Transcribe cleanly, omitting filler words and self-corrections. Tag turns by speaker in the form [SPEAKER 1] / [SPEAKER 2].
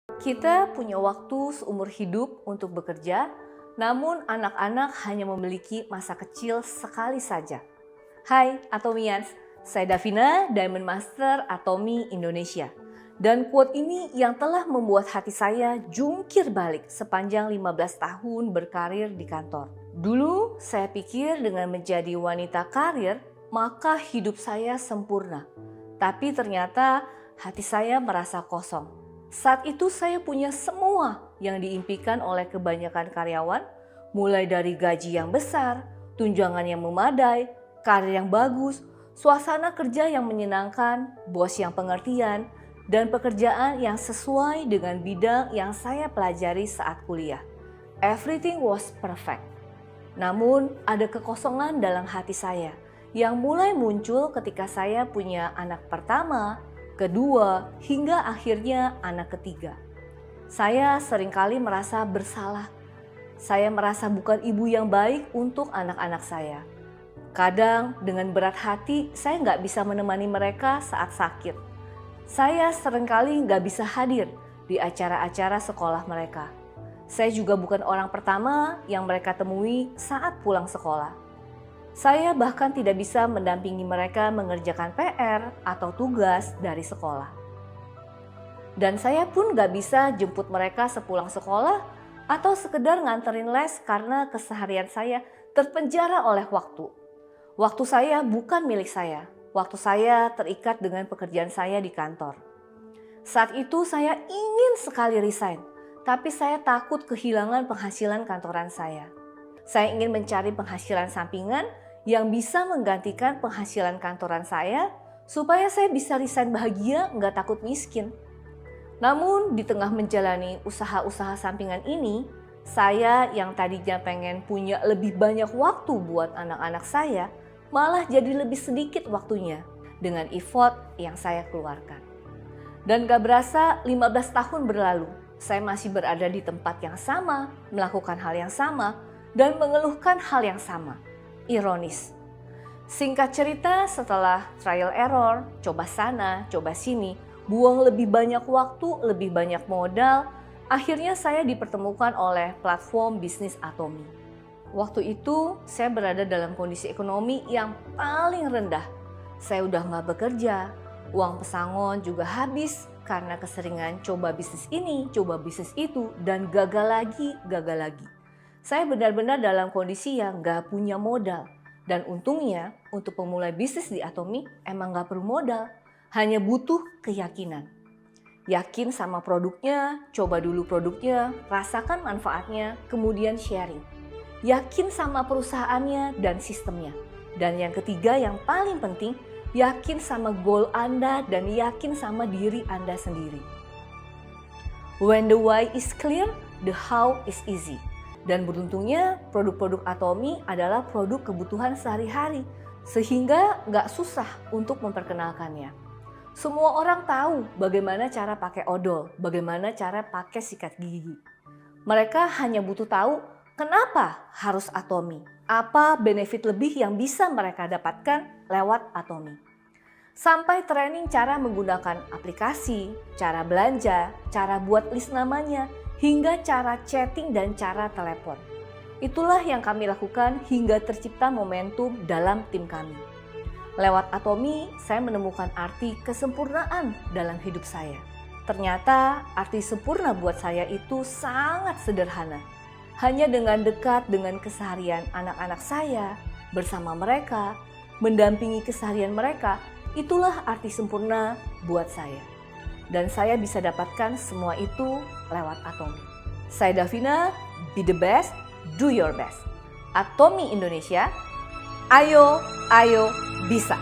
[SPEAKER 1] Kita punya waktu seumur hidup untuk bekerja, namun anak-anak hanya memiliki masa kecil sekali saja. Hai Atomians, saya Davina, Diamond Master Atomi Indonesia. Dan quote ini yang telah membuat hati saya jungkir balik sepanjang 15 tahun berkarir di kantor. Dulu saya pikir dengan menjadi wanita karir, maka hidup saya sempurna. Tapi ternyata hati saya merasa kosong. Saat itu saya punya semua yang diimpikan oleh kebanyakan karyawan, mulai dari gaji yang besar, tunjangan yang memadai, karir yang bagus, suasana kerja yang menyenangkan, bos yang pengertian, dan pekerjaan yang sesuai dengan bidang yang saya pelajari saat kuliah. Everything was perfect. Namun ada kekosongan dalam hati saya yang mulai muncul ketika saya punya anak pertama, kedua, hingga akhirnya anak ketiga. Saya seringkali merasa bersalah. Saya merasa bukan ibu yang baik untuk anak-anak saya. Kadang dengan berat hati saya nggak bisa menemani mereka saat sakit. Saya seringkali nggak bisa hadir di acara-acara sekolah mereka. Saya juga bukan orang pertama yang mereka temui saat pulang sekolah. Saya bahkan tidak bisa mendampingi mereka mengerjakan PR atau tugas dari sekolah. Dan saya pun gak bisa jemput mereka sepulang sekolah atau sekedar nganterin les karena keseharian saya terpenjara oleh waktu. Waktu saya bukan milik saya. Waktu saya terikat dengan pekerjaan saya di kantor. Saat itu saya ingin sekali resign, tapi saya takut kehilangan penghasilan kantoran saya. Saya ingin mencari penghasilan sampingan yang bisa menggantikan penghasilan kantoran saya supaya saya bisa resign bahagia, nggak takut miskin. Namun di tengah menjalani usaha-usaha sampingan ini, saya yang tadinya pengen punya lebih banyak waktu buat anak-anak saya, malah jadi lebih sedikit waktunya dengan effort yang saya keluarkan. Dan gak berasa 15 tahun berlalu, saya masih berada di tempat yang sama, melakukan hal yang sama, dan mengeluhkan hal yang sama. Ironis. Singkat cerita, setelah trial error, coba sana, coba sini, buang lebih banyak waktu, lebih banyak modal, akhirnya saya dipertemukan oleh platform bisnis Atomi. Waktu itu saya berada dalam kondisi ekonomi yang paling rendah. Saya udah nggak bekerja, uang pesangon juga habis karena keseringan coba bisnis ini, coba bisnis itu, dan gagal lagi, gagal lagi. Saya benar-benar dalam kondisi yang gak punya modal. Dan untungnya untuk pemulai bisnis di Atomi emang gak perlu modal. Hanya butuh keyakinan. Yakin sama produknya, coba dulu produknya, rasakan manfaatnya, kemudian sharing. Yakin sama perusahaannya dan sistemnya. Dan yang ketiga yang paling penting, yakin sama goal Anda dan yakin sama diri Anda sendiri. When the why is clear, the how is easy. Dan beruntungnya produk-produk Atomi adalah produk kebutuhan sehari-hari sehingga nggak susah untuk memperkenalkannya. Semua orang tahu bagaimana cara pakai odol, bagaimana cara pakai sikat gigi. Mereka hanya butuh tahu kenapa harus Atomi, apa benefit lebih yang bisa mereka dapatkan lewat Atomi. Sampai training cara menggunakan aplikasi, cara belanja, cara buat list namanya, hingga cara chatting dan cara telepon. Itulah yang kami lakukan hingga tercipta momentum dalam tim kami. Lewat Atomi, saya menemukan arti kesempurnaan dalam hidup saya. Ternyata arti sempurna buat saya itu sangat sederhana. Hanya dengan dekat dengan keseharian anak-anak saya, bersama mereka, mendampingi keseharian mereka, itulah arti sempurna buat saya. Dan saya bisa dapatkan semua itu lewat Atomi. Saya Davina, be the best, do your best. Atomi Indonesia, ayo, ayo, bisa.